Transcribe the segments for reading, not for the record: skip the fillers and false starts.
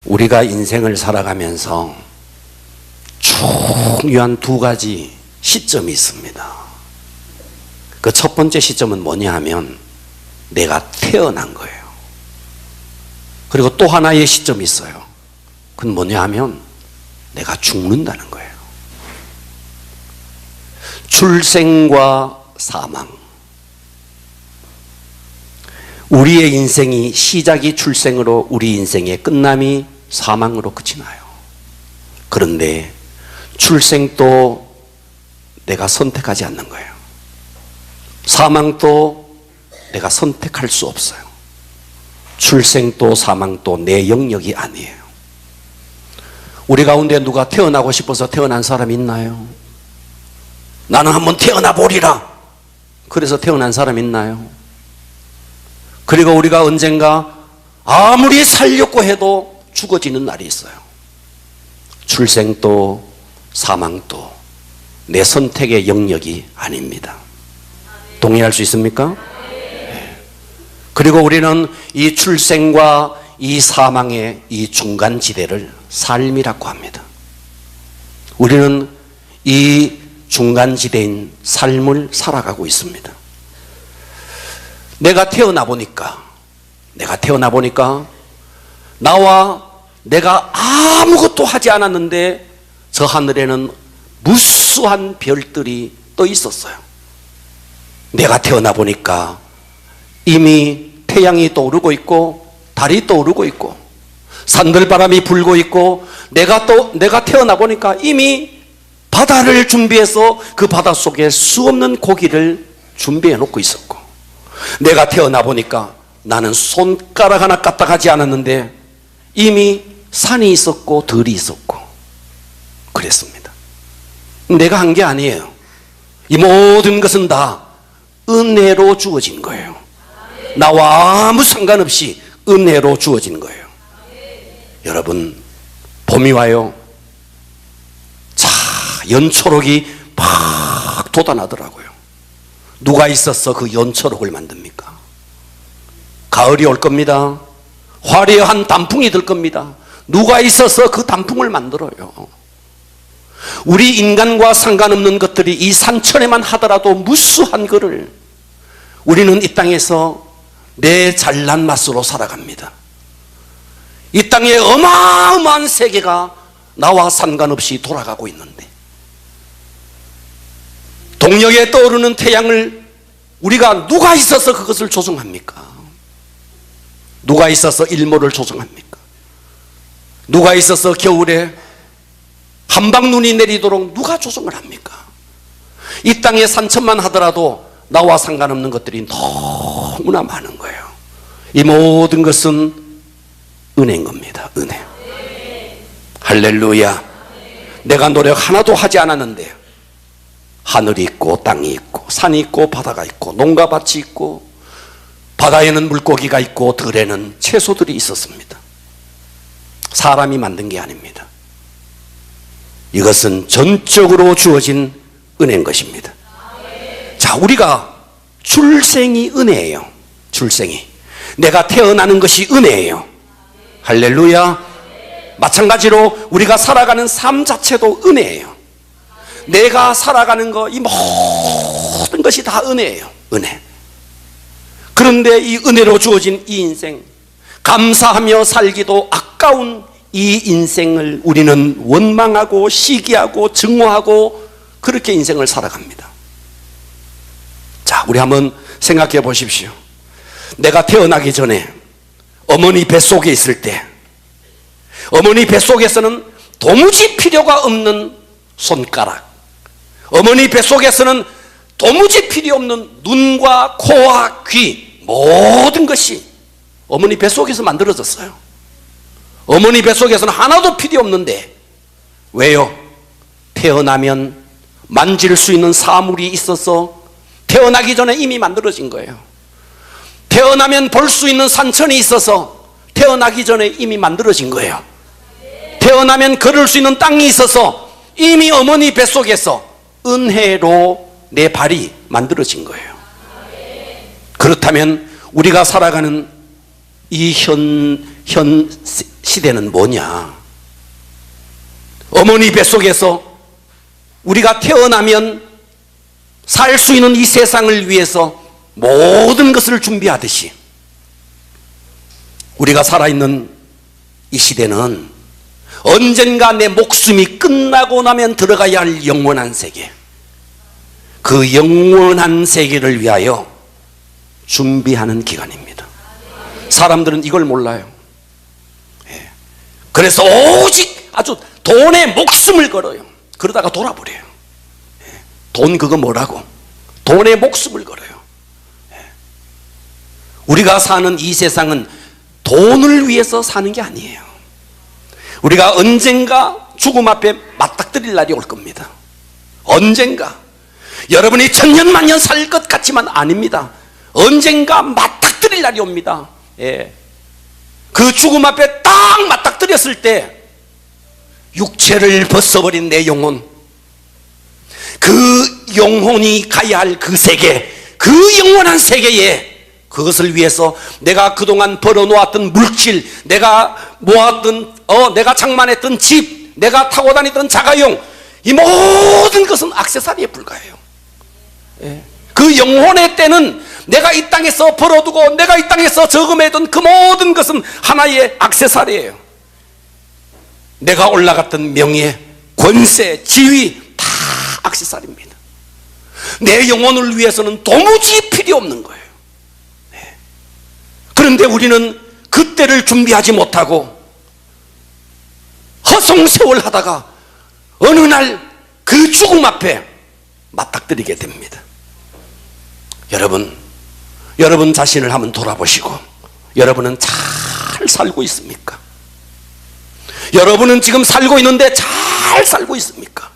우리가 인생을 살아가면서 중요한 두 가지 시점이 있습니다. 그 첫 번째 시점은 뭐냐 하면 내가 태어난 거예요. 그리고 또 하나의 시점이 있어요. 그건 뭐냐 하면 내가 죽는다는 거예요. 출생과 사망. 우리의 인생이 시작이 출생으로 우리 인생의 끝남이 사망으로 끝이 나요. 그런데 출생도 내가 선택하지 않는 거예요. 사망도 내가 선택할 수 없어요. 출생도 사망도 내 영역이 아니에요. 우리 가운데 누가 태어나고 싶어서 태어난 사람이 있나요? 나는 한번 태어나 보리라 그래서 태어난 사람 있나요? 그리고 우리가 언젠가 아무리 살려고 해도 죽어지는 날이 있어요. 출생도 사망도 내 선택의 영역이 아닙니다. 동의할 수 있습니까? 네. 그리고 우리는 이 출생과 이 사망의 이 중간지대를 삶이라고 합니다. 우리는 이 중간지대인 삶을 살아가고 있습니다. 내가 태어나 보니까 나와 내가 아무것도 하지 않았는데 저 하늘에는 무수한 별들이 떠 있었어요. 내가 태어나 보니까 이미 태양이 떠오르고 있고 달이 떠오르고 있고 산들바람이 불고 있고 내가 태어나 보니까 이미 바다를 준비해서 그 바다 속에 수없는 고기를 준비해 놓고 있었고, 내가 태어나 보니까 나는 손가락 하나 까딱하지 않았는데 이미 산이 있었고 들이 있었고 그랬습니다. 내가 한 게 아니에요. 이 모든 것은 다 은혜로 주어진 거예요. 나와 아무 상관없이 은혜로 주어진 거예요. 여러분, 봄이 와요. 자, 연초록이 막 돋아나더라고요. 누가 있어서 그 연초록을 만듭니까? 가을이 올 겁니다. 화려한 단풍이 들 겁니다. 누가 있어서 그 단풍을 만들어요? 우리 인간과 상관없는 것들이 이 산천에만 하더라도 무수한 것을 우리는 이 땅에서 내 잘난 맛으로 살아갑니다. 이 땅에 어마어마한 세계가 나와 상관없이 돌아가고 있는데, 동력에 떠오르는 태양을 우리가 누가 있어서 그것을 조종합니까? 누가 있어서 일몰을 조종합니까? 누가 있어서 겨울에 한방눈이 내리도록 누가 조종을 합니까? 이 땅에 산천만 하더라도 나와 상관없는 것들이 너무나 많은 거예요. 이 모든 것은 은혜인 겁니다. 은혜. 할렐루야. 내가 노력 하나도 하지 않았는데 하늘이 있고 땅이 있고 산이 있고 바다가 있고 농가밭이 있고 바다에는 물고기가 있고 들에는 채소들이 있었습니다. 사람이 만든 게 아닙니다. 이것은 전적으로 주어진 은혜인 것입니다. 자, 우리가 출생이 은혜예요. 출생이. 내가 태어나는 것이 은혜예요. 할렐루야. 마찬가지로 우리가 살아가는 삶 자체도 은혜예요. 내가 살아가는 거, 이 모든 것이 다 은혜예요. 은혜. 그런데 이 은혜로 주어진 이 인생, 감사하며 살기도 아까운 이 인생을 우리는 원망하고 시기하고 증오하고 그렇게 인생을 살아갑니다. 자, 우리 한번 생각해 보십시오. 내가 태어나기 전에 어머니 뱃속에 있을 때, 어머니 뱃속에서는 도무지 필요가 없는 손가락, 어머니 뱃속에서는 도무지 필요 없는 눈과 코와 귀, 모든 것이 어머니 뱃속에서 만들어졌어요. 어머니 뱃속에서는 하나도 필요 없는데, 왜요? 태어나면 만질 수 있는 사물이 있어서 태어나기 전에 이미 만들어진 거예요. 태어나면 볼 수 있는 산천이 있어서 태어나기 전에 이미 만들어진 거예요. 태어나면 걸을 수 있는 땅이 있어서 이미 어머니 뱃속에서 은혜로 내 발이 만들어진 거예요. 그렇다면 우리가 살아가는 이 현 시대는 뭐냐? 어머니 뱃속에서 우리가 태어나면 살 수 있는 이 세상을 위해서 모든 것을 준비하듯이 우리가 살아있는 이 시대는 언젠가 내 목숨이 끝나고 나면 들어가야 할 영원한 세계, 그 영원한 세계를 위하여 준비하는 기간입니다. 사람들은 이걸 몰라요. 그래서 오직 아주 돈에 목숨을 걸어요. 그러다가 돌아버려요. 돈 그거 뭐라고? 돈에 목숨을 걸어요. 우리가 사는 이 세상은 돈을 위해서 사는 게 아니에요. 우리가 언젠가 죽음 앞에 맞닥뜨릴 날이 올 겁니다. 언젠가. 여러분이 천년만년 살 것 같지만 아닙니다. 언젠가 맞닥뜨릴 날이 옵니다. 그 죽음 앞에 딱 맞닥뜨렸을 때 육체를 벗어버린 내 영혼, 그 영혼이 가야 할 그 세계, 그 영원한 세계에, 그것을 위해서 내가 그동안 벌어놓았던 물질, 내가 모았던 내가 장만했던 집, 내가 타고 다니던 자가용, 이 모든 것은 액세서리에 불과해요. 그 영혼의 때는 내가 이 땅에서 벌어두고 내가 이 땅에서 저금해둔 그 모든 것은 하나의 액세서리예요. 내가 올라갔던 명예, 권세, 지위 다 액세서리입니다. 내 영혼을 위해서는 도무지 필요 없는 거예요. 그런데 우리는 그때를 준비하지 못하고 허송세월하다가 어느 날 그 죽음 앞에 맞닥뜨리게 됩니다. 여러분 자신을 한번 돌아보시고, 여러분은 잘 살고 있습니까? 여러분은 지금 살고 있는데 잘 살고 있습니까?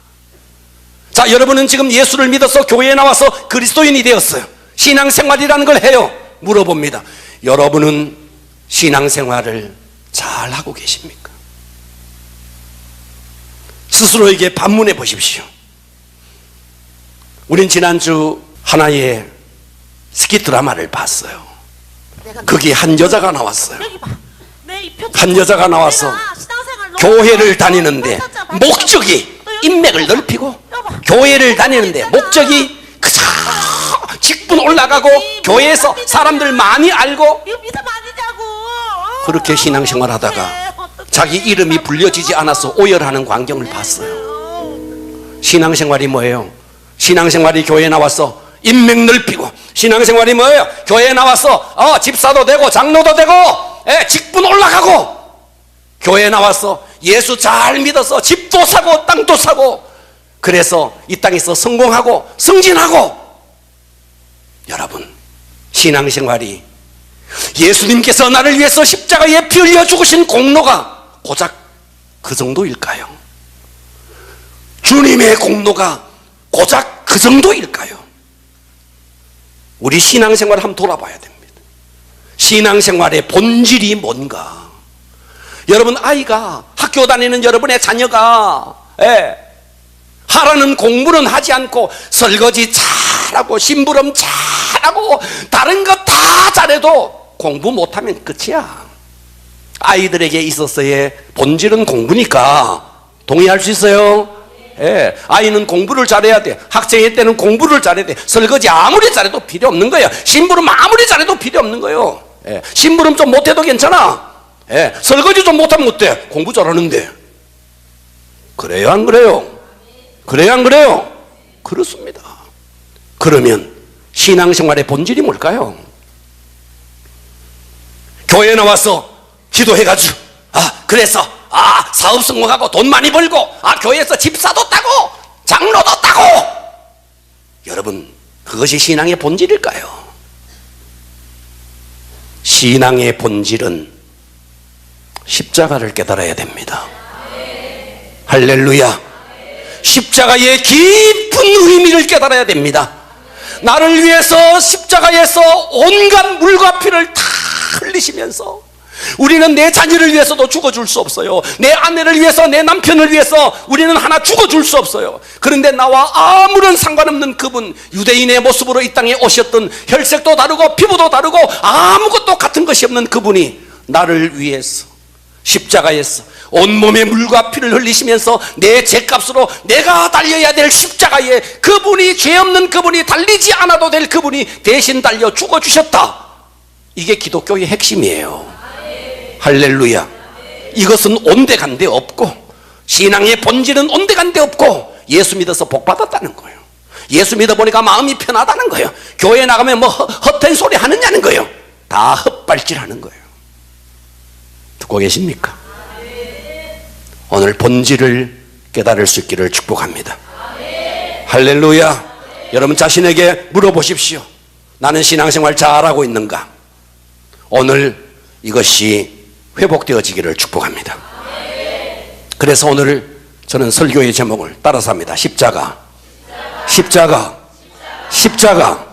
자, 여러분은 지금 예수를 믿어서 교회에 나와서 그리스도인이 되었어요. 신앙생활이라는 걸 해요. 물어봅니다. 여러분은 신앙생활을 잘 하고 계십니까? 스스로에게 반문해 보십시오. 우린 지난주 하나의 스키 드라마를 봤어요. 거기 한 여자가 나왔어요. 한 여자가 나와서 교회를 다니는데 목적이 인맥을 넓히고, 교회를 다니는데 목적이 그저 직분 올라가고 교회에서 사람들 많이 알고, 그렇게 신앙생활 하다가 자기 이름이 불려지지 않아서 오열하는 광경을 봤어요. 신앙생활이 뭐예요? 신앙생활이 교회에 나와서 인맥 넓히고, 신앙생활이 뭐예요? 교회에 나와서 집사도 되고 장로도 되고 직분 올라가고, 교회에 나와서 예수 잘 믿어서 집도 사고 땅도 사고, 그래서 이 땅에서 성공하고 승진하고. 여러분, 신앙생활이 예수님께서 나를 위해서 십자가에 피 흘려 죽으신 공로가 고작 그 정도일까요? 주님의 공로가 고작 그 정도일까요? 우리 신앙생활을 한번 돌아봐야 됩니다. 신앙생활의 본질이 뭔가? 여러분, 아이가, 학교 다니는 여러분의 자녀가 하라는 공부는 하지 않고 설거지 잘하고 심부름 잘하고 다른 거 다 잘해도 공부 못하면 끝이야. 아이들에게 있어서의 본질은 공부니까. 동의할 수 있어요? 아이는 공부를 잘해야 돼. 학생일 때는 공부를 잘해야 돼. 설거지 아무리 잘해도 필요 없는 거예요. 심부름 아무리 잘해도 필요 없는 거예요. 심부름 좀 못해도 괜찮아. 설거지 좀 못하면 어때? 공부 잘하는데. 그래요, 안 그래요? 그래요, 안 그래요? 그렇습니다. 그러면 신앙생활의 본질이 뭘까요? 교회에 나와서 기도해가지고 그래서 사업 성공하고 돈 많이 벌고 교회에서 집사도 따고 장로도 따고. 여러분, 그것이 신앙의 본질일까요? 신앙의 본질은 십자가를 깨달아야 됩니다. 할렐루야. 십자가의 깊은 의미를 깨달아야 됩니다. 나를 위해서 십자가에서 온갖 물과 피를 다 흘리시면서, 우리는 내 자녀를 위해서도 죽어줄 수 없어요. 내 아내를 위해서, 내 남편을 위해서 우리는 하나 죽어줄 수 없어요. 그런데 나와 아무런 상관없는 그분, 유대인의 모습으로 이 땅에 오셨던, 혈색도 다르고 피부도 다르고 아무것도 같은 것이 없는 그분이 나를 위해서 십자가에서 온몸에 물과 피를 흘리시면서 내 죄값으로 내가 달려야 될 십자가에 그분이, 죄 없는 그분이, 달리지 않아도 될 그분이 대신 달려 죽어주셨다. 이게 기독교의 핵심이에요. 할렐루야. 이것은 온데간데 없고, 신앙의 본질은 온데간데 없고, 예수 믿어서 복 받았다는 거예요. 예수 믿어보니까 마음이 편하다는 거예요. 교회 나가면 뭐 헛된 소리 하느냐는 거예요. 다 헛발질하는 거예요. 듣고 계십니까? 오늘 본질을 깨달을 수 있기를 축복합니다. 할렐루야. 여러분 자신에게 물어보십시오. 나는 신앙생활 잘하고 있는가? 오늘 이것이 회복되어지기를 축복합니다. 그래서 오늘 저는 설교의 제목을 따라서 합니다. 십자가, 십자가, 십자가.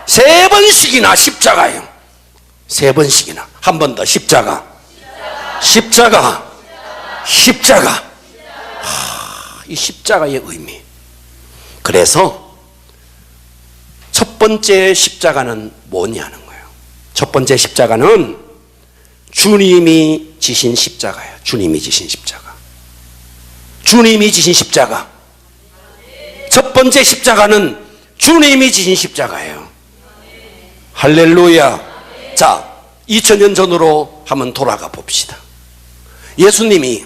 세 번씩이나 십자가예요. 세 번씩이나. 한 번 더. 십자가, 십자가, 십자가. 이 십자가의 의미. 그래서 첫 번째 십자가는 뭐냐는 거예요. 첫 번째 십자가는 주님이 지신 십자가예요. 주님이 지신 십자가. 주님이 지신 십자가. 첫 번째 십자가는 주님이 지신 십자가예요. 할렐루야. 자, 2000년 전으로 한번 돌아가 봅시다. 예수님이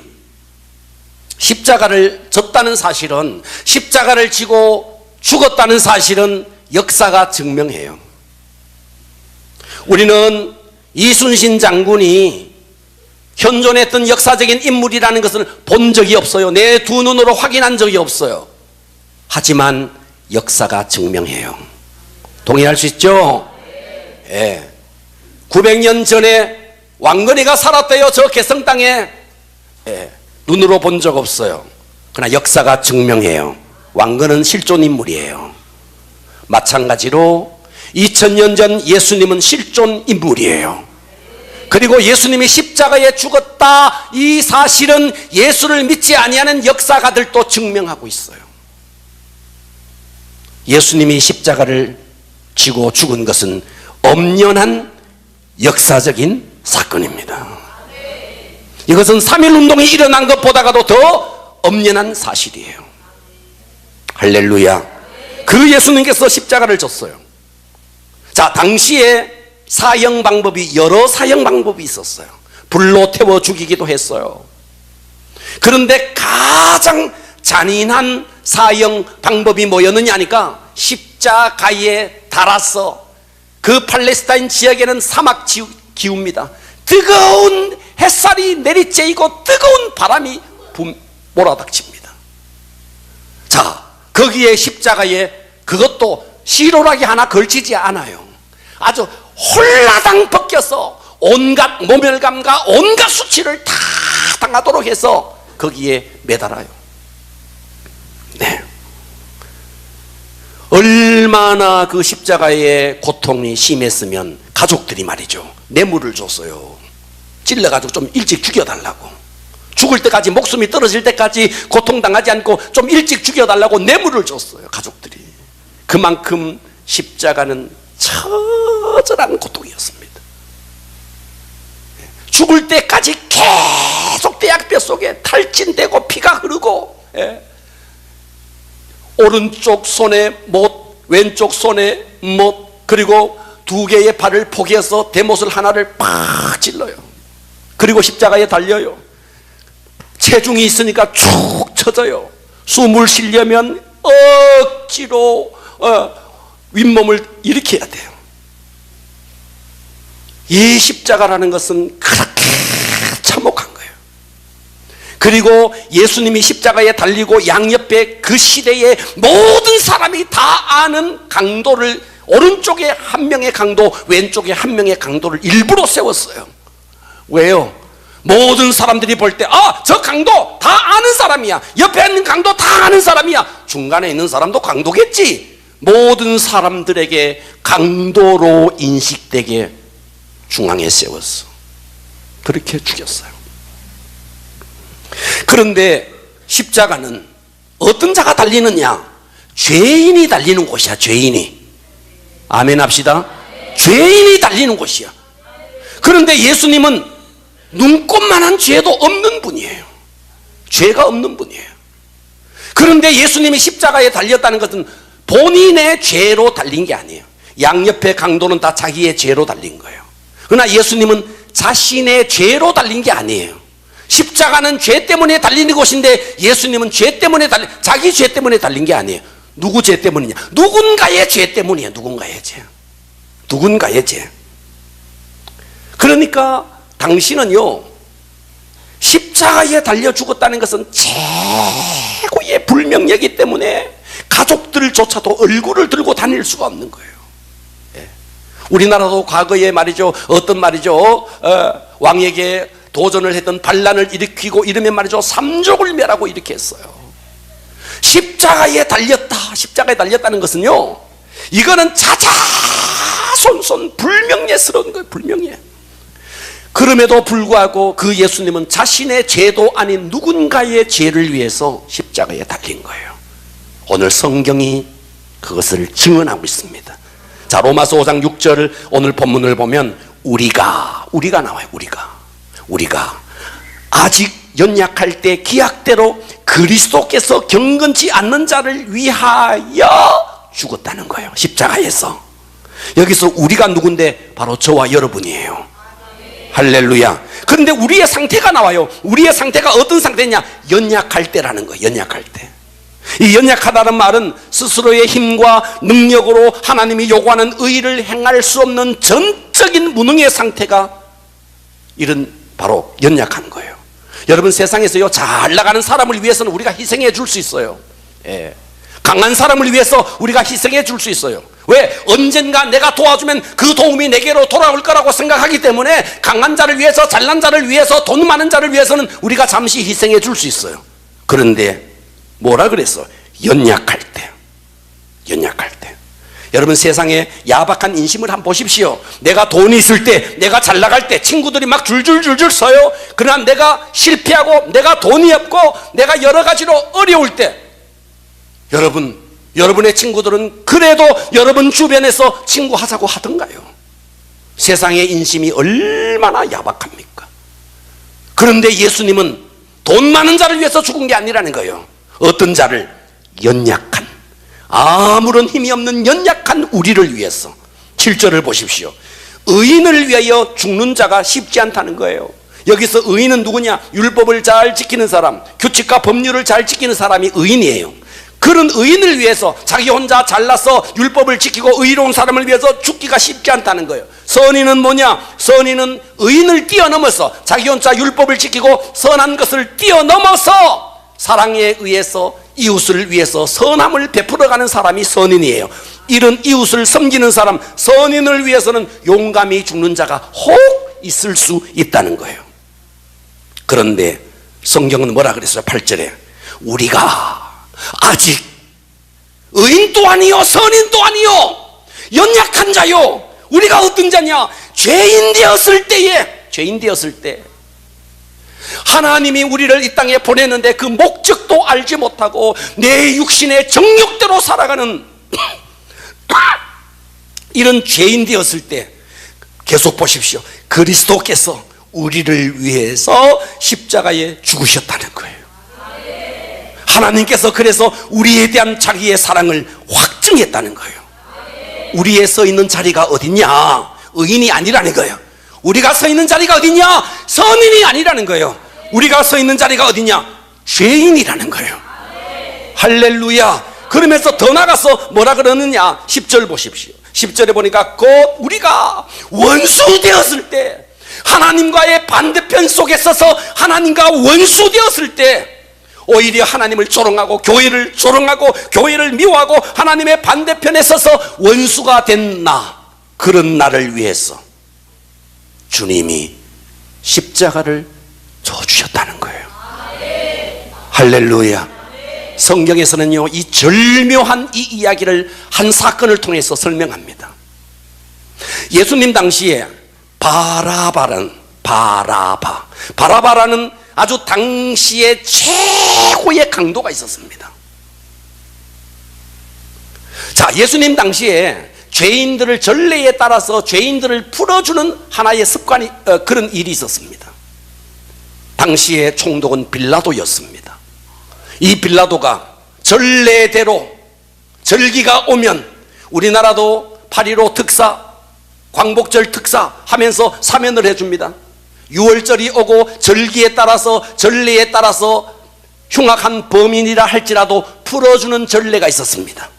십자가를 졌다는 사실은, 십자가를 지고 죽었다는 사실은 역사가 증명해요. 우리는 이순신 장군이 현존했던 역사적인 인물이라는 것을 본 적이 없어요. 내 두 눈으로 확인한 적이 없어요. 하지만 역사가 증명해요. 동의할 수 있죠? 예. 900년 전에 왕건이가 살았대요. 저 개성 땅에. 예. 눈으로 본 적 없어요. 그러나 역사가 증명해요. 왕건은 실존 인물이에요. 마찬가지로 2000년 전 예수님은 실존 인물이에요. 그리고 예수님이 십자가에 죽었다, 이 사실은 예수를 믿지 아니하는 역사가들도 증명하고 있어요. 예수님이 십자가를 지고 죽은 것은 엄연한 역사적인 사건입니다. 이것은 3.1운동이 일어난 것보다도 더 엄연한 사실이에요. 할렐루야. 그 예수님께서 십자가를 졌어요. 자, 당시에 사형 방법이, 여러 사형 방법이 있었어요. 불로 태워 죽이기도 했어요. 그런데 가장 잔인한 사형 방법이 뭐였느냐 하니까, 십자가에 달아서, 그 팔레스타인 지역에는 사막 기후입니다. 뜨거운 햇살이 내리쬐이고 뜨거운 바람이 몰아닥칩니다. 자, 거기에 십자가에 그것도 시로라기 하나 걸치지 않아요. 아주 홀라당 벗겨서 온갖 모멸감과 온갖 수치를 다 당하도록 해서 거기에 매달아요. 네. 얼마나 그 십자가의 고통이 심했으면 가족들이 말이죠, 뇌물을 줬어요. 찔러가지고 좀 일찍 죽여달라고. 죽을 때까지, 목숨이 떨어질 때까지 고통당하지 않고 좀 일찍 죽여달라고 뇌물을 줬어요, 가족들이. 그만큼 십자가는 처절한 고통이었습니다. 죽을 때까지 계속 대약뼈 속에 탈진되고 피가 흐르고, 오른쪽 손에 못, 왼쪽 손에 못, 그리고 두 개의 발을 포개서 대못을 하나를 팍 찔러요. 그리고 십자가에 달려요. 체중이 있으니까 축 처져요. 숨을 쉬려면 억지로 윗몸을 일으켜야 돼요. 이 십자가라는 것은 그렇게 참혹한 거예요. 그리고 예수님이 십자가에 달리고 양옆에 그 시대의 모든 사람이 다 아는 강도를, 오른쪽에 한 명의 강도, 왼쪽에 한 명의 강도를 일부러 세웠어요. 왜요? 모든 사람들이 볼 때, 아, 저 강도 다 아는 사람이야. 옆에 있는 강도 다 아는 사람이야. 중간에 있는 사람도 강도겠지. 모든 사람들에게 강도로 인식되게 중앙에 세웠어. 그렇게 죽였어요. 그런데 십자가는 어떤 자가 달리느냐? 죄인이 달리는 곳이야. 죄인이. 아멘 합시다. 죄인이 달리는 곳이야. 그런데 예수님은 눈꼽만한 죄도 없는 분이에요. 죄가 없는 분이에요. 그런데 예수님이 십자가에 달렸다는 것은 본인의 죄로 달린 게 아니에요. 양옆의 강도는 다 자기의 죄로 달린 거예요. 그러나 예수님은 자신의 죄로 달린 게 아니에요. 십자가는 죄 때문에 달리는 것인데 예수님은 자기 죄 때문에 달린 게 아니에요. 누구 죄 때문이냐? 누군가의 죄 때문이에요. 누군가의 죄. 누군가의 죄. 그러니까 당신은요, 십자가에 달려 죽었다는 것은 최고의 불명예이기 때문에 가족들조차도 얼굴을 들고 다닐 수가 없는 거예요. 예. 우리나라도 과거에 말이죠, 어떤 말이죠, 왕에게 도전을 했던 반란을 일으키고 이러면 말이죠, 삼족을 멸하고 이렇게 했어요. 십자가에 달렸다는 것은요, 이거는 자자손손 불명예스러운 거예요. 불명예. 그럼에도 불구하고 그 예수님은 자신의 죄도 아닌 누군가의 죄를 위해서 십자가에 달린 거예요. 오늘 성경이 그것을 증언하고 있습니다. 자, 로마서 5장 6절 오늘 본문을 보면 우리가 나와요. 우리가 아직 연약할 때 기약대로 그리스도께서 경건치 않는 자를 위하여 죽었다는 거예요. 십자가에서. 여기서 우리가 누군데? 바로 저와 여러분이에요. 할렐루야. 그런데 우리의 상태가 나와요. 우리의 상태가 어떤 상태냐? 연약할 때라는 거예요. 연약할 때. 이 연약하다는 말은 스스로의 힘과 능력으로 하나님이 요구하는 의를 행할 수 없는 전적인 무능의 상태가 이런 바로 연약한 거예요. 여러분, 세상에서요, 잘 나가는 사람을 위해서는 우리가 희생해 줄 수 있어요. 예. 강한 사람을 위해서 우리가 희생해 줄 수 있어요. 왜? 언젠가 내가 도와주면 그 도움이 내게로 돌아올 거라고 생각하기 때문에 강한 자를 위해서, 잘난 자를 위해서, 돈 많은 자를 위해서는 우리가 잠시 희생해 줄 수 있어요. 그런데 뭐라 그랬어? 연약할 때. 여러분, 세상에 야박한 인심을 한번 보십시오. 내가 돈이 있을 때, 내가 잘 나갈 때 친구들이 막 줄줄줄줄 서요. 그러나 내가 실패하고, 내가 돈이 없고, 내가 여러 가지로 어려울 때, 여러분의 친구들은 그래도 여러분 주변에서 친구하자고 하던가요? 세상의 인심이 얼마나 야박합니까? 그런데 예수님은 돈 많은 자를 위해서 죽은 게 아니라는 거예요. 어떤 자를? 연약한, 아무런 힘이 없는 연약한 우리를 위해서. 7절을 보십시오. 의인을 위하여 죽는 자가 쉽지 않다는 거예요. 여기서 의인은 누구냐? 율법을 잘 지키는 사람, 규칙과 법률을 잘 지키는 사람이 의인이에요. 그런 의인을 위해서 자기 혼자 잘나서 율법을 지키고 의로운 사람을 위해서 죽기가 쉽지 않다는 거예요. 선인은 뭐냐? 선인은 의인을 뛰어넘어서 자기 혼자 율법을 지키고 선한 것을 뛰어넘어서 사랑에 의해서 이웃을 위해서 선함을 베풀어가는 사람이 선인이에요. 이런 이웃을 섬기는 사람, 선인을 위해서는 용감히 죽는 자가 혹 있을 수 있다는 거예요. 그런데 성경은 뭐라 그랬어요? 8절에 우리가 아직 의인도 아니요 선인도 아니요 연약한 자요. 우리가 어떤 자냐? 죄인 되었을 때 하나님이 우리를 이 땅에 보냈는데 그 목적도 알지 못하고 내 육신의 정욕대로 살아가는 이런 죄인 되었을 때, 계속 보십시오. 그리스도께서 우리를 위해서 십자가에 죽으셨다는 거예요. 하나님께서 그래서 우리에 대한 자기의 사랑을 확증했다는 거예요. 우리의 서 있는 자리가 어디냐? 의인이 아니라는 거예요. 우리가 서 있는 자리가 어디냐? 선인이 아니라는 거예요. 우리가 서 있는 자리가 어디냐? 죄인이라는 거예요. 할렐루야. 그러면서 더 나가서 뭐라 그러느냐? 10절 보십시오. 10절에 보니까 곧 우리가 원수 되었을 때, 하나님과의 반대편 속에 서서 하나님과 원수 되었을 때, 오히려 하나님을 조롱하고 교회를 조롱하고 교회를 미워하고 하나님의 반대편에 서서 원수가 된 나, 그런 나를 위해서 주님이 십자가를 져주셨다는 거예요. 할렐루야. 성경에서는요, 이 절묘한 이 이야기를 한 사건을 통해서 설명합니다. 예수님 당시에 바라바라는 아주 당시에 최고의 강도가 있었습니다. 자, 예수님 당시에 죄인들을, 전례에 따라서 죄인들을 풀어주는 하나의 습관이, 그런 일이 있었습니다. 당시의 총독은 빌라도였습니다. 이 빌라도가 전례대로 절기가 오면, 우리나라도 8.15 특사, 광복절 특사 하면서 사면을 해줍니다. 6월절이 오고 절기에 따라서, 전례에 따라서 흉악한 범인이라 할지라도 풀어주는 전례가 있었습니다.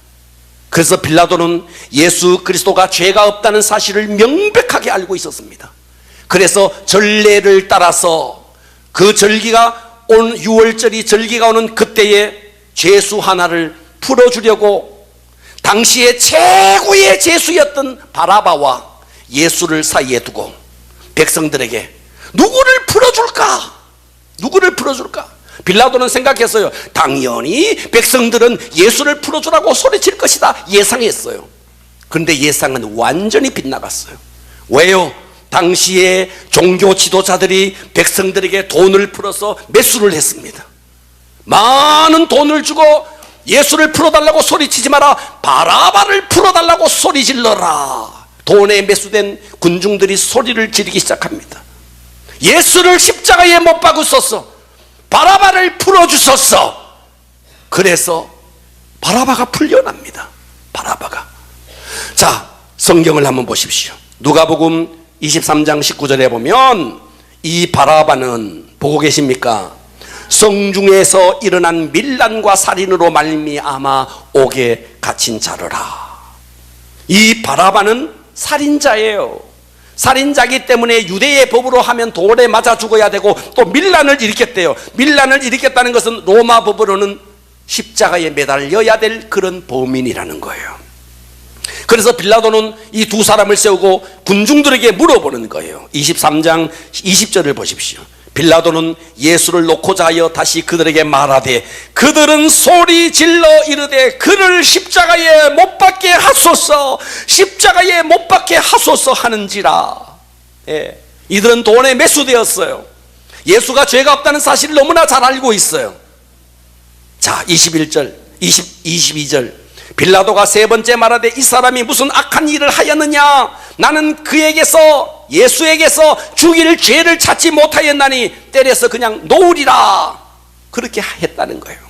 그래서 빌라도는 예수 그리스도가 죄가 없다는 사실을 명백하게 알고 있었습니다. 그래서 전례를 따라서 그 절기가 온 6월절이 절기가 오는 그때에 죄수 하나를 풀어주려고 당시의 최고의 죄수였던 바라바와 예수를 사이에 두고 백성들에게 누구를 풀어줄까? 누구를 풀어줄까? 빌라도는 생각했어요. 당연히 백성들은 예수를 풀어주라고 소리칠 것이다 예상했어요. 그런데 예상은 완전히 빗나갔어요. 왜요? 당시에 종교 지도자들이 백성들에게 돈을 풀어서 매수를 했습니다. 많은 돈을 주고 예수를 풀어달라고 소리치지 마라, 바라바를 풀어달라고 소리 질러라. 돈에 매수된 군중들이 소리를 지르기 시작합니다. 예수를 십자가에 못 박으소서, 바라바를 풀어주소서. 그래서 바라바가 풀려납니다. 바라바가. 자, 성경을 한번 보십시오. 누가복음 23장 19절에 보면 이 바라바는, 보고 계십니까? 성중에서 일어난 밀란과 살인으로 말미암아 옥에 갇힌 자르라. 이 바라바는 살인자예요. 살인자이기 때문에 유대의 법으로 하면 돌에 맞아 죽어야 되고, 또 밀란을 일으켰대요. 밀란을 일으켰다는 것은 로마 법으로는 십자가에 매달려야 될 그런 범인이라는 거예요. 그래서 빌라도는 이 두 사람을 세우고 군중들에게 물어보는 거예요. 23장 20절을 보십시오. 빌라도는 예수를 놓고자 하여 다시 그들에게 말하되 그들은 소리 질러 이르되 그를 십자가에 못 박게 하소서, 십자가에 못 박게 하소서 하는지라. 예, 이들은 돈에 매수되었어요. 예수가 죄가 없다는 사실을 너무나 잘 알고 있어요. 자, 21절 22절 빌라도가 세 번째 말하되 이 사람이 무슨 악한 일을 하였느냐? 나는 그에게서, 예수에게서 죽일 죄를 찾지 못하였나니 때려서 그냥 놓으리라. 그렇게 했다는 거예요.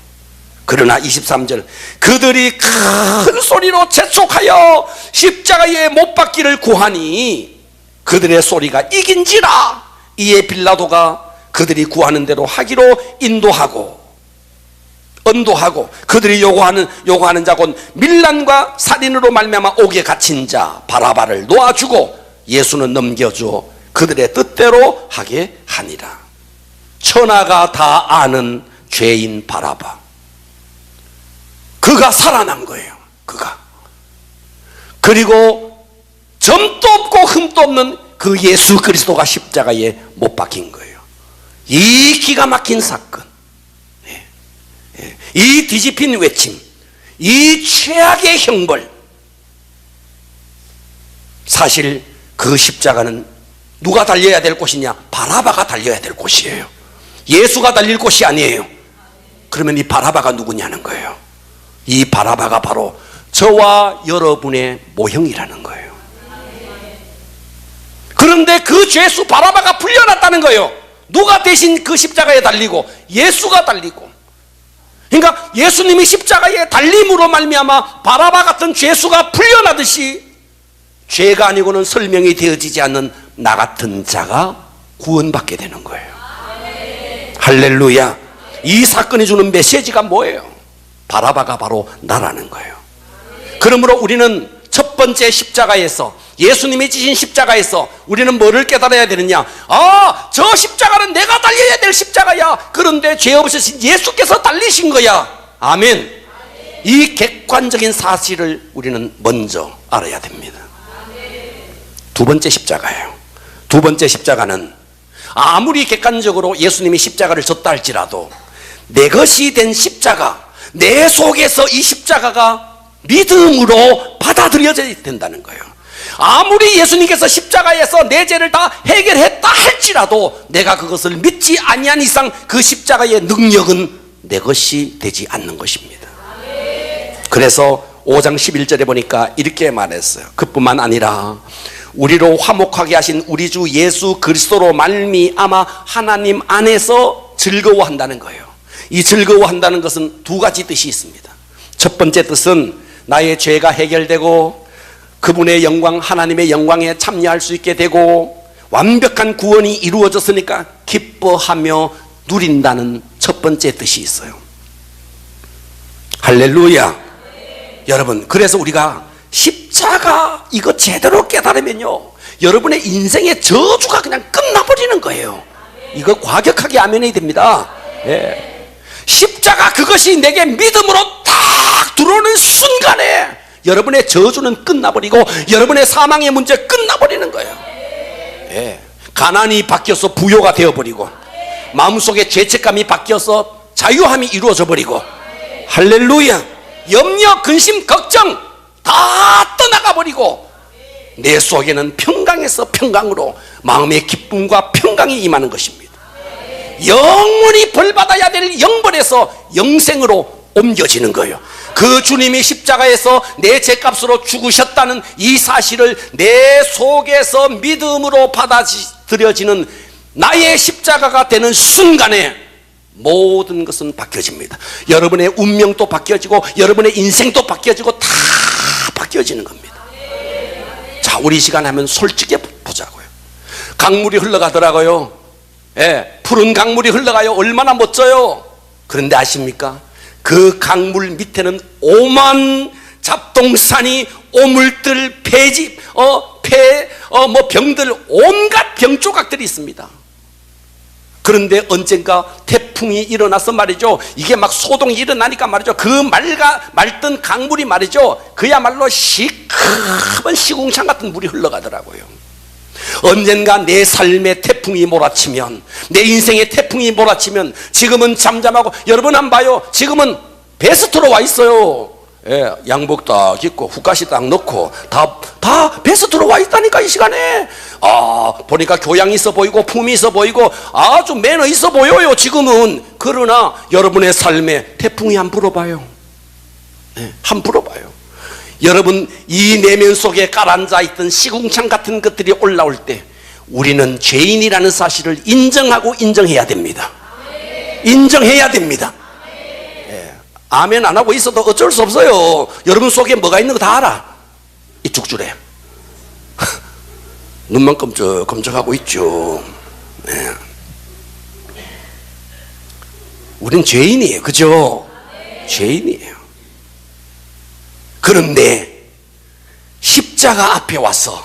그러나 23절 그들이 큰 소리로 재촉하여 십자가에 못 박기를 구하니 그들의 소리가 이긴지라. 이에 빌라도가 그들이 구하는 대로 하기로 언도하고 그들이 요구하는 자곤 밀란과 살인으로 말미암아 옥에 갇힌 자 바라바를 놓아주고 예수는 넘겨줘 그들의 뜻대로 하게 하니라. 천하가 다 아는 죄인 바라바, 그가 살아난 거예요. 그가. 그리고 점도 없고 흠도 없는 그 예수 그리스도가 십자가에 못 박힌 거예요. 이 기가 막힌 사건, 이 뒤집힌 외침, 이 최악의 형벌, 사실 그 십자가는 누가 달려야 될 곳이냐? 바라바가 달려야 될 곳이에요. 예수가 달릴 곳이 아니에요. 그러면 이 바라바가 누구냐는 거예요. 이 바라바가 바로 저와 여러분의 모형이라는 거예요. 그런데 그 죄수 바라바가 풀려났다는 거예요. 누가 대신 그 십자가에 달리고? 예수가 달리고. 그러니까 예수님이 십자가에 달림으로 말미암아 바라바 같은 죄수가 풀려나듯이 죄가 아니고는 설명이 되어지지 않는 나 같은 자가 구원받게 되는 거예요. 할렐루야. 이 사건이 주는 메시지가 뭐예요? 바라바가 바로 나라는 거예요. 그러므로 우리는 첫 번째 십자가에서, 예수님이 지신 십자가에서 우리는 뭐를 깨달아야 되느냐? 아, 저 십자가는 내가 달려야 될 십자가야. 그런데 죄 없으신 예수께서 달리신 거야. 아멘. 이 객관적인 사실을 우리는 먼저 알아야 됩니다. 두 번째 십자가예요. 두 번째 십자가는 아무리 객관적으로 예수님이 십자가를 졌다 할지라도 내 것이 된 십자가, 내 속에서 이 십자가가 믿음으로 받아들여져야 된다는 거예요. 아무리 예수님께서 십자가에서 내 죄를 다 해결했다 할지라도 내가 그것을 믿지 아니한 이상 그 십자가의 능력은 내 것이 되지 않는 것입니다. 그래서 5장 11절에 보니까 이렇게 말했어요. 그뿐만 아니라 우리로 화목하게 하신 우리 주 예수 그리스도로 말미암아 하나님 안에서 즐거워한다는 거예요. 이 즐거워한다는 것은 두 가지 뜻이 있습니다. 첫 번째 뜻은 나의 죄가 해결되고 그분의 영광, 하나님의 영광에 참여할 수 있게 되고 완벽한 구원이 이루어졌으니까 기뻐하며 누린다는 첫 번째 뜻이 있어요. 할렐루야. 여러분, 그래서 우리가 십자가 이거 제대로 깨달으면요, 여러분의 인생의 저주가 그냥 끝나버리는 거예요. 이거 과격하게 아멘해야 됩니다. 예. 십자가 그것이 내게 믿음으로 딱 들어오는 순간에 여러분의 저주는 끝나버리고 여러분의 사망의 문제 끝나버리는 거예요. 예. 가난이 바뀌어서 부요가 되어버리고 마음속에 죄책감이 바뀌어서 자유함이 이루어져 버리고, 할렐루야. 염려, 근심, 걱정 다 떠나가 버리고 내 속에는 평강에서 평강으로 마음의 기쁨과 평강이 임하는 것입니다. 영원히 벌받아야 될 영벌에서 영생으로 옮겨지는 거예요. 그 주님이 십자가에서 내 죄값으로 죽으셨다는 이 사실을 내 속에서 믿음으로 받아들여지는 나의 십자가가 되는 순간에 모든 것은 바뀌어집니다. 여러분의 운명도 바뀌어지고 여러분의 인생도 바뀌어지고 다 바뀌어지는 겁니다. 자, 우리 시간 하면 솔직히 보자고요. 강물이 흘러가더라고요. 예, 푸른 강물이 흘러가요. 얼마나 멋져요. 그런데 아십니까? 그 강물 밑에는 오만 잡동사니, 오물들, 폐집, 병들, 온갖 병조각들이 있습니다. 그런데 언젠가 태풍이 일어나서 말이죠, 이게 막 소동이 일어나니까 말이죠, 그 맑던 강물이 말이죠, 그야말로 시커먼 시궁창 같은 물이 흘러가더라고요. 언젠가 내 삶에 태풍이 몰아치면, 내 인생에 태풍이 몰아치면, 지금은 잠잠하고, 여러분 한번 봐요. 지금은 베스트로 와 있어요. 예, 양복 딱 입고 후가시 딱 넣고 다 베스트로 와 있다니까. 이 시간에 보니까 교양 있어 보이고 품이 있어 보이고 아주 매너 있어 보여요 지금은. 그러나 여러분의 삶에 태풍이 한 불어봐요. 예, 한 불어봐요. 여러분, 이 내면 속에 깔아앉아 있던 시궁창 같은 것들이 올라올 때 우리는 죄인이라는 사실을 인정하고 인정해야 됩니다. 인정해야 됩니다. 아멘 안 하고 있어도 어쩔 수 없어요. 여러분 속에 뭐가 있는 거 다 알아. 이 죽줄에 눈만 끔적끔적하고 있죠. 네. 우린 죄인이에요. 그죠? 죄인이에요. 그런데 십자가 앞에 와서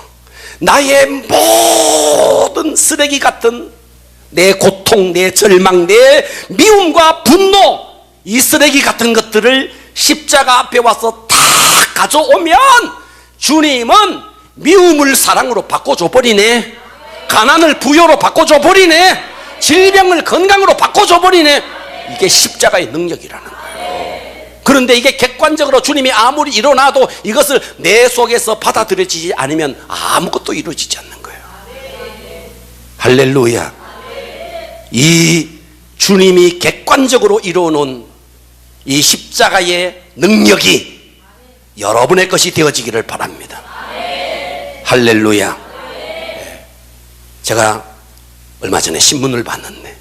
나의 모든 쓰레기 같은 내 고통, 내 절망, 내 미움과 분노, 이 쓰레기 같은 것들을 십자가 앞에 와서 다 가져오면 주님은 미움을 사랑으로 바꿔줘 버리네. 가난을 부여로 바꿔줘 버리네. 질병을 건강으로 바꿔줘 버리네. 이게 십자가의 능력이라는 거예요. 그런데 이게 객관적으로 주님이 아무리 일어나도 이것을 내 속에서 받아들여지지 않으면 아무것도 이루어지지 않는 거예요. 할렐루야. 이 주님이 객관적으로 이루어놓은 이 십자가의 능력이 여러분의 것이 되어지기를 바랍니다. 할렐루야. 제가 얼마 전에 신문을 봤는데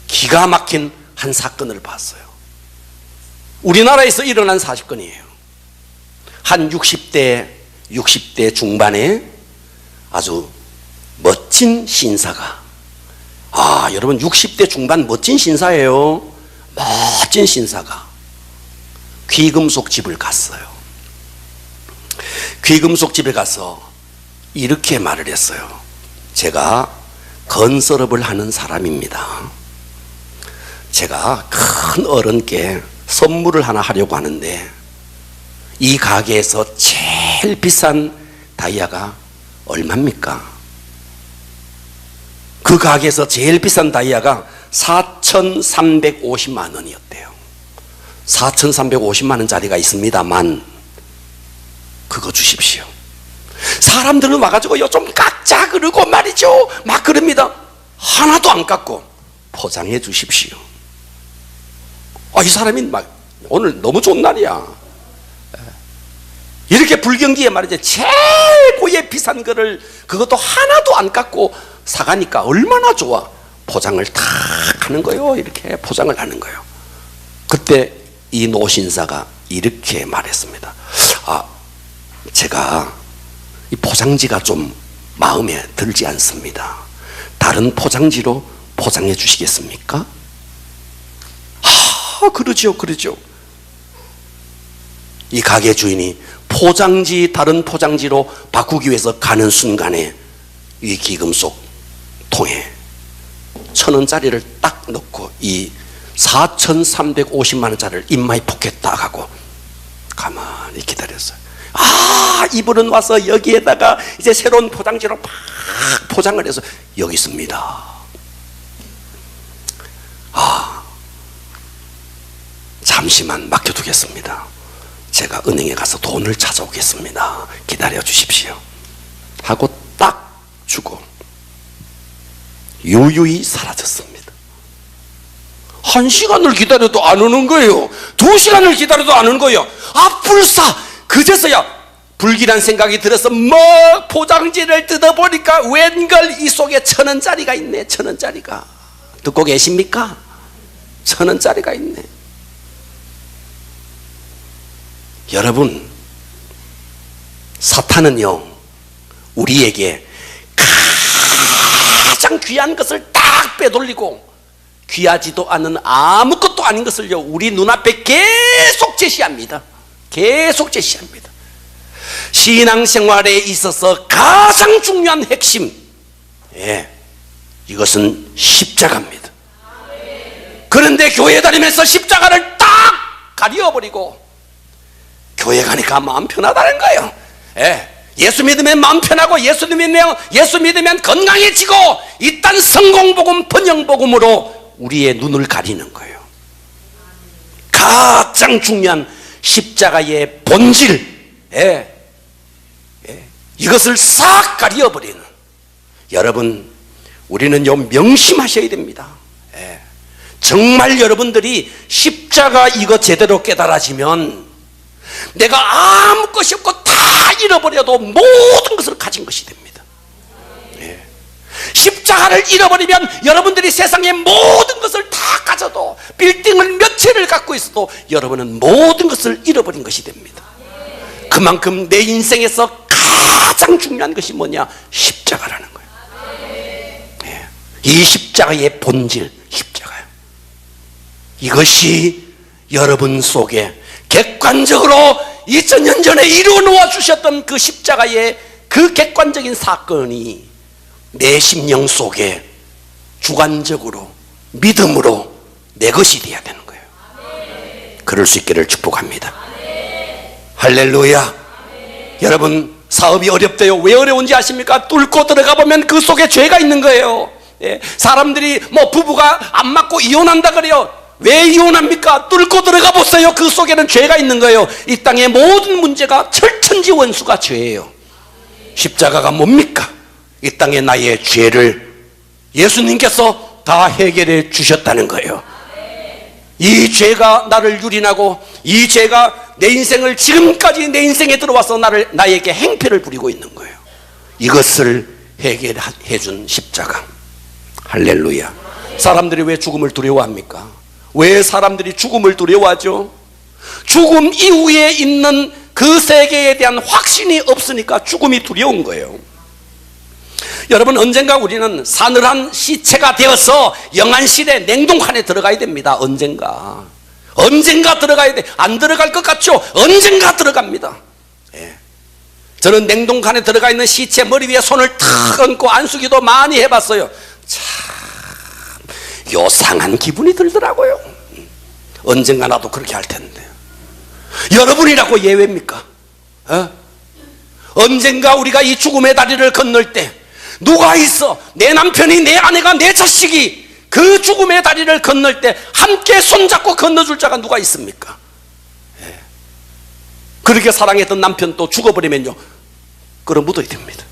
기가 막힌 한 사건을 봤어요. 우리나라에서 일어난 사건이에요. 한 60대 중반에 아주 멋진 신사가, 여러분 60대 중반 멋진 신사예요. 멋진 신사가 귀금속 집을 갔어요. 귀금속 집에 가서 이렇게 말을 했어요. 제가 건설업을 하는 사람입니다. 제가 큰 어른께 선물을 하나 하려고 하는데 이 가게에서 제일 비싼 다이아가 얼마입니까? 그 가게에서 제일 비싼 다이아가 4,350만 원이었대요. 4,350만 원짜리가 있습니다만 그거 주십시오. 사람들은 와가지고 좀 깎자 그러고 말이죠, 막 그럽니다. 하나도 안 깎고 포장해 주십시오. 이 사람이 막 오늘 너무 좋은 날이야. 이렇게 불경기에 말이죠, 최고의 비싼 거를 그것도 하나도 안 깎고 사가니까 얼마나 좋아. 포장을 탁 하는 거요. 이렇게 포장을 하는 거예요. 그때 이 노신사가 이렇게 말했습니다. 제가 이 포장지가 좀 마음에 들지 않습니다. 다른 포장지로 포장해 주시겠습니까? 그러죠. 이 가게 주인이 다른 포장지로 바꾸기 위해서 가는 순간에 이 기금 속 통에 1,000원짜리를 딱 넣고 이 4,350만 원짜리를 인마이 포켓 딱 하고 가만히 기다렸어요. 이분은 와서 여기에다가 이제 새로운 포장지로 막 포장을 해서 여기 있습니다. 잠시만 맡겨두겠습니다. 제가 은행에 가서 돈을 찾아오겠습니다. 기다려 주십시오. 하고 딱 주고 유유히 사라졌습니다. 1시간을 기다려도 안 오는 거예요. 2시간을 기다려도 안 오는 거예요. 불사! 그제서야 불길한 생각이 들어서 포장지를 뜯어보니까 웬걸 이 속에 1,000원짜리가 있네. 1,000원짜리가. 듣고 계십니까? 1,000원짜리가 있네. 여러분, 사탄은요, 우리에게 가장 귀한 것을 딱 빼돌리고 귀하지도 않은 아무것도 아닌 것을요, 우리 눈앞에 계속 제시합니다. 계속 제시합니다. 신앙생활에 있어서 가장 중요한 핵심, 이것은 십자가입니다. 그런데 교회 다니면서 십자가를 딱 가려버리고 교회 가니까 마음 편하다는 거예요. 예수 믿으면 마음 편하고 예수 믿으면 건강해지고, 이딴 성공복음 번영복음으로 우리의 눈을 가리는 거예요. 가장 중요한 십자가의 본질, 이것을 싹 가려버리는, 여러분, 우리는요 명심하셔야 됩니다. 정말 여러분들이 십자가 이거 제대로 깨달아지면 내가 아무 것이 없고 다 잃어버려도 모든 것을 가진 것이 됩니다. 십자가를 잃어버리면 여러분들이 세상의 모든 것을 다 가져도, 빌딩을 몇 채를 갖고 있어도 여러분은 모든 것을 잃어버린 것이 됩니다. 그만큼 내 인생에서 가장 중요한 것이 뭐냐? 십자가라는 거예요. 이 십자가의 본질, 십자가요. 이것이 여러분 속에 객관적으로 2000년 전에 이루어 놓아 주셨던 그 십자가의 그 객관적인 사건이 내 심령 속에 주관적으로 믿음으로 내 것이 되어야 되는 거예요. 그럴 수 있기를 축복합니다. 할렐루야. 여러분, 사업이 어렵대요. 왜 어려운지 아십니까? 뚫고 들어가 보면 그 속에 죄가 있는 거예요. 사람들이 부부가 안 맞고 이혼한다 그래요. 왜 이혼합니까? 뚫고 들어가 보세요. 그 속에는 죄가 있는 거예요. 이 땅의 모든 문제가 철천지 원수가 죄예요. 십자가가 뭡니까? 이 땅에 나의 죄를 예수님께서 다 해결해 주셨다는 거예요. 이 죄가 나를 유린하고, 이 죄가 내 인생을 지금까지 내 인생에 들어와서 나에게 행패를 부리고 있는 거예요. 이것을 해결해 준 십자가. 할렐루야. 사람들이 왜 죽음을 두려워합니까? 왜 사람들이 죽음을 두려워하죠? 죽음 이후에 있는 그 세계에 대한 확신이 없으니까 죽음이 두려운 거예요. 여러분, 언젠가 우리는 사늘한 시체가 되어서 영안실에 냉동칸에 들어가야 됩니다. 언젠가 들어가야 돼. 안 들어갈 것 같죠? 언젠가 들어갑니다. 저는 냉동칸에 들어가 있는 시체 머리 위에 손을 탁 얹고 안수기도 많이 해봤어요. 참 요상한 기분이 들더라고요. 언젠가 나도 그렇게 할 텐데. 여러분이라고 예외입니까? 언젠가 우리가 이 죽음의 다리를 건널 때 누가 있어? 내 남편이, 내 아내가, 내 자식이 그 죽음의 다리를 건널 때 함께 손잡고 건너줄 자가 누가 있습니까? 그렇게 사랑했던 남편도 죽어버리면요, 끌어 묻어야 됩니다.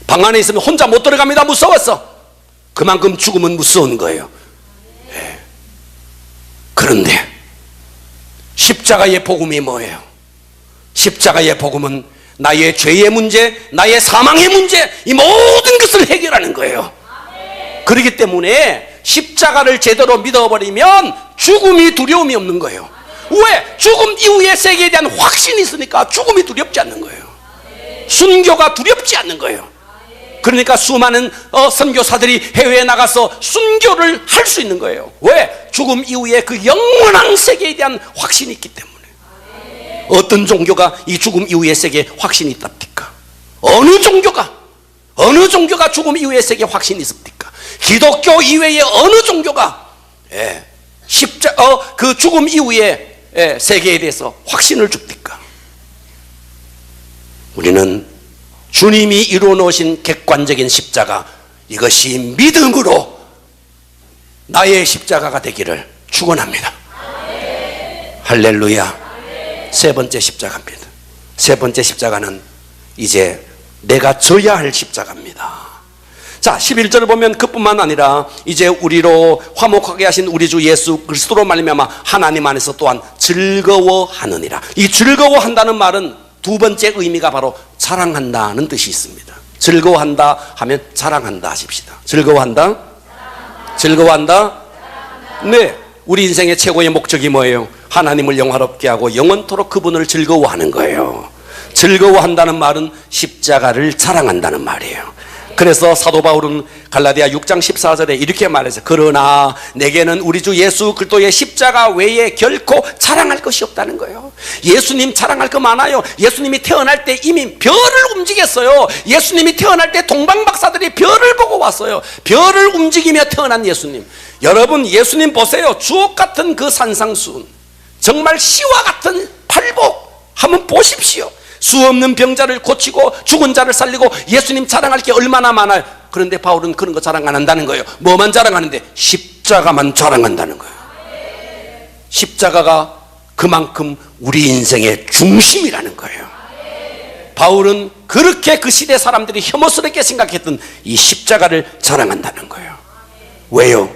방 안에 있으면 혼자 못 들어갑니다. 무서워서. 그만큼 죽음은 무서운 거예요. 그런데 십자가의 복음이 뭐예요? 십자가의 복음은 나의 죄의 문제, 나의 사망의 문제, 이 모든 것을 해결하는 거예요. 그렇기 때문에 십자가를 제대로 믿어버리면 죽음이 두려움이 없는 거예요. 왜? 죽음 이후의 세계에 대한 확신이 있으니까 죽음이 두렵지 않는 거예요. 순교가 두렵지 않는 거예요. 그러니까 수많은 선교사들이 해외에 나가서 순교를 할 수 있는 거예요. 왜? 죽음 이후에 그 영원한 세계에 대한 확신이 있기 때문에. 어떤 종교가 이 죽음 이후의 세계에 확신이 있답니까? 어느 종교가 죽음 이후의 세계에 확신이 있습니까? 기독교 이외의 어느 종교가 그 죽음 이후의 세계에 대해서 확신을 줍니까? 우리는 주님이 이루어 놓으신 객관적인 십자가, 이것이 믿음으로 나의 십자가가 되기를 축원합니다. 할렐루야. 세 번째 십자가입니다. 세 번째 십자가는 이제 내가 져야 할 십자가입니다. 자, 11절을 보면 그뿐만 아니라 이제 우리로 화목하게 하신 우리 주 예수 그리스도로 말미암아 하나님 안에서 또한 즐거워하느니라. 이 즐거워한다는 말은 두 번째 의미가 바로 자랑한다는 뜻이 있습니다. 즐거워한다 하면 자랑한다 하십시다. 즐거워한다? 즐거워한다? 네, 우리 인생의 최고의 목적이 뭐예요? 하나님을 영화롭게 하고 영원토록 그분을 즐거워하는 거예요. 즐거워한다는 말은 십자가를 자랑한다는 말이에요. 그래서 사도 바울은 갈라디아 6장 14절에 이렇게 말해서, 그러나 내게는 우리 주 예수 그리스도의 십자가 외에 결코 자랑할 것이 없다는 거예요. 예수님 자랑할 거 많아요. 예수님이 태어날 때 이미 별을 움직였어요. 예수님이 태어날 때 동방박사들이 별을 보고 왔어요. 별을 움직이며 태어난 예수님. 여러분, 예수님 보세요. 주옥 같은 그 산상수훈, 정말 시와 같은 팔복 한번 보십시오. 수 없는 병자를 고치고 죽은 자를 살리고 예수님 자랑할 게 얼마나 많아요. 그런데 바울은 그런 거 자랑 안 한다는 거예요. 뭐만 자랑하는데? 십자가만 자랑한다는 거예요. 십자가가 그만큼 우리 인생의 중심이라는 거예요. 바울은 그렇게 그 시대 사람들이 혐오스럽게 생각했던 이 십자가를 자랑한다는 거예요. 왜요?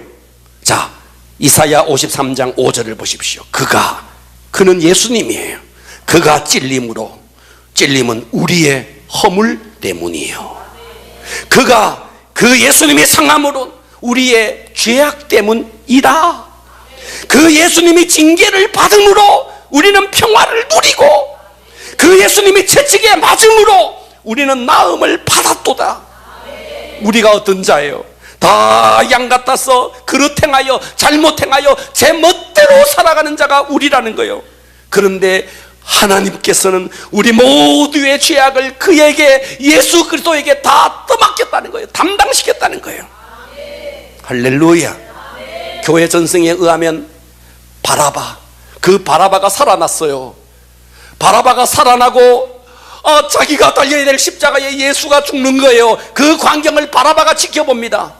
자, 이사야 53장 5절을 보십시오. 그는 예수님이에요. 그가 찔림은 우리의 허물 때문이에요. 그 예수님이 상함으로 우리의 죄악 때문이다. 그 예수님이 징계를 받음으로 우리는 평화를 누리고, 그 예수님이 채찍에 맞음으로 우리는 나음을 받았도다. 우리가 어떤 자예요? 다 양 같아서 그릇 행하여 잘못 행하여 제 멋대로 살아가는 자가 우리라는 거예요. 그런데 하나님께서는 우리 모두의 죄악을 그에게, 예수 그리스도에게 다 떠맡겼다는 거예요. 담당시켰다는 거예요. 할렐루야. 교회 전승에 의하면 바라바가 살아났어요. 바라바가 살아나고 자기가 달려야 될 십자가에 예수가 죽는 거예요. 그 광경을 바라바가 지켜봅니다.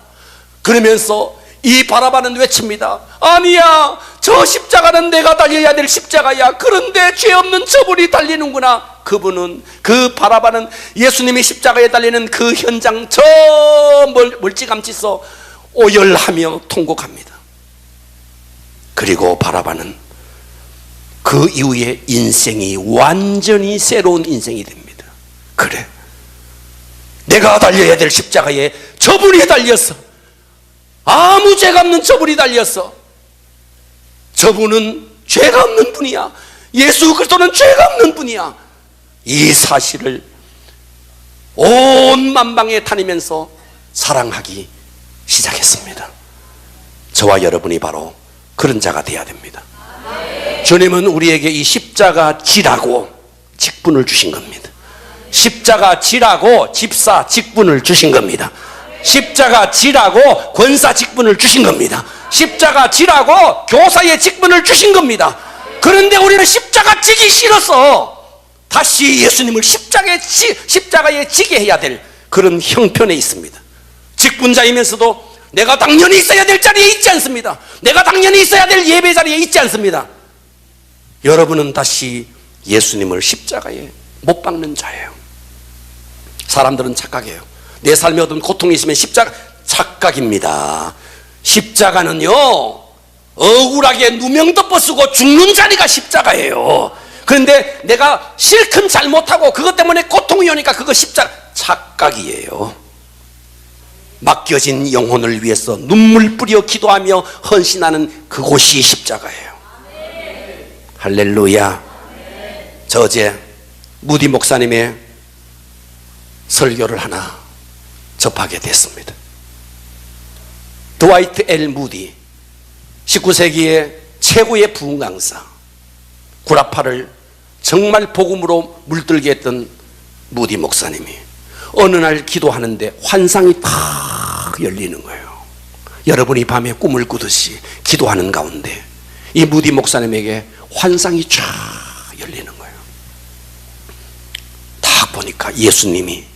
그러면서 이 바라바는 외칩니다. 아니야, 저 십자가는 내가 달려야 될 십자가야. 그런데 죄 없는 저분이 달리는구나. 그 바라바는 예수님이 십자가에 달리는 그 현장 저 멀찌감치서 오열하며 통곡합니다. 그리고 바라바는 그 이후에 인생이 완전히 새로운 인생이 됩니다. 그래, 내가 달려야 될 십자가에 저분이 달렸어. 아무 죄가 없는 저분이 달렸어. 저분은 죄가 없는 분이야. 예수 그리스도는 죄가 없는 분이야. 이 사실을 온 만방에 다니면서 사랑하기 시작했습니다. 저와 여러분이 바로 그런 자가 되어야 됩니다. 주님은 우리에게 이 십자가 지라고 직분을 주신 겁니다. 십자가 지라고 집사 직분을 주신 겁니다. 십자가 지라고 권사 직분을 주신 겁니다. 십자가 지라고 교사의 직분을 주신 겁니다. 그런데 우리는 십자가 지기 싫어서 다시 예수님을 십자가에 지게 해야 될 그런 형편에 있습니다. 직분자이면서도 내가 당연히 있어야 될 자리에 있지 않습니다. 내가 당연히 있어야 될 예배 자리에 있지 않습니다. 여러분은 다시 예수님을 십자가에 못 박는 자예요. 사람들은 착각해요. 내 삶에 어떤 고통이 있으면 착각입니다. 십자가는요, 억울하게 누명 덮어 쓰고 죽는 자리가 십자가예요. 그런데 내가 실컷 잘못하고 그것 때문에 고통이 오니까 그거 십자가, 착각이에요. 맡겨진 영혼을 위해서 눈물 뿌려 기도하며 헌신하는 그곳이 십자가예요. 할렐루야. 저 어제 무디 목사님의 설교를 하나 접하게 됐습니다. 드와이트 L 무디, 19세기의 최고의 부흥 강사, 구라파를 정말 복음으로 물들게 했던 무디 목사님이 어느 날 기도하는데 환상이 탁 열리는 거예요. 여러분이 밤에 꿈을 꾸듯이 기도하는 가운데 이 무디 목사님에게 환상이 쫙 열리는 거예요. 딱 보니까 예수님이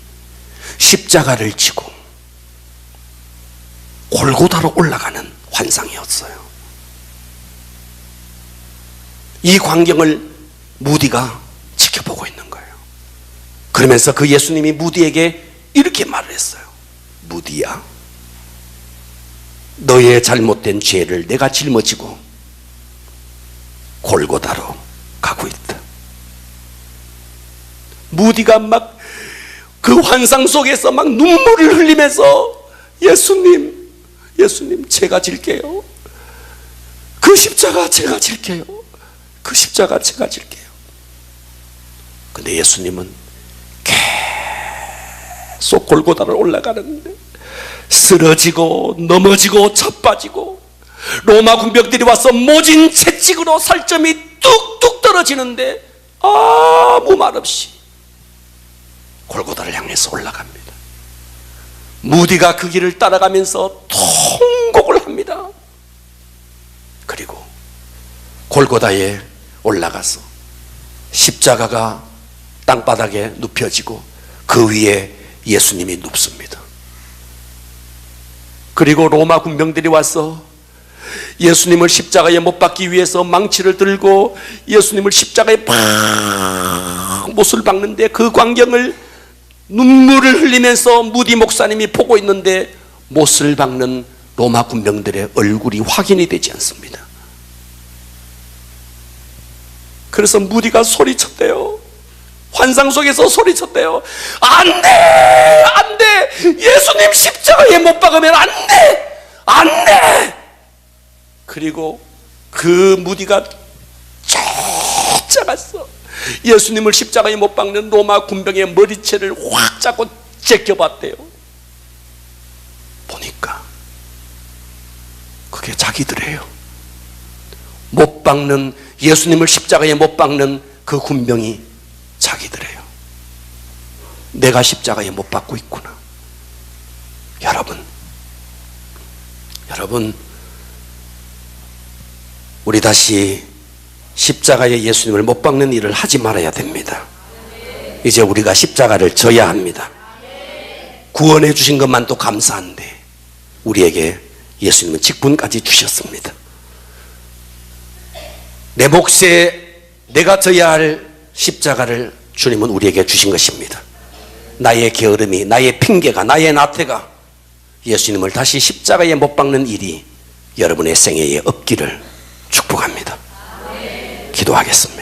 십자가를 지고 골고다로 올라가는 환상이었어요. 이 광경을 무디가 지켜보고 있는 거예요. 그러면서 그 예수님이 무디에게 이렇게 말을 했어요. 무디야, 너의 잘못된 죄를 내가 짊어지고 골고다로 가고 있다. 무디가 막 그 환상 속에서 막 눈물을 흘리면서 예수님, 예수님 제가 질게요. 그 십자가 제가 질게요. 그 십자가 제가 질게요. 근데 예수님은 계속 골고다를 올라가는데 쓰러지고 넘어지고 자빠지고 로마 군병들이 와서 모진 채찍으로 살점이 뚝뚝 떨어지는데 아무 말 없이 골고다를 향해서 올라갑니다. 무디가 그 길을 따라가면서 통곡을 합니다. 그리고 골고다에 올라가서 십자가가 땅바닥에 눕혀지고 그 위에 예수님이 눕습니다. 그리고 로마 군병들이 와서 예수님을 십자가에 못 박기 위해서 망치를 들고 예수님을 십자가에 팍 못을 박는데 그 광경을 눈물을 흘리면서 무디 목사님이 보고 있는데 못을 박는 로마 군병들의 얼굴이 확인이 되지 않습니다. 그래서 무디가 소리쳤대요. 환상 속에서 소리쳤대요. 안 돼! 안 돼! 예수님 십자가에 못 박으면 안 돼! 안 돼! 그리고 그 무디가 쫓아갔어. 예수님을 십자가에 못 박는 로마 군병의 머리채를 확 잡고 제껴봤대요. 보니까 그게 자기들이에요. 못 박는, 예수님을 십자가에 못 박는 그 군병이 자기들이에요. 내가 십자가에 못 박고 있구나. 여러분 우리 다시 십자가에 예수님을 못 박는 일을 하지 말아야 됩니다. 이제 우리가 십자가를 져야 합니다. 구원해 주신 것만도 감사한데 우리에게 예수님은 직분까지 주셨습니다. 내 몫에 내가 져야 할 십자가를 주님은 우리에게 주신 것입니다. 나의 게으름이, 나의 핑계가, 나의 나태가 예수님을 다시 십자가에 못 박는 일이 여러분의 생애에 없기를 축복합니다. 기도하겠습니다.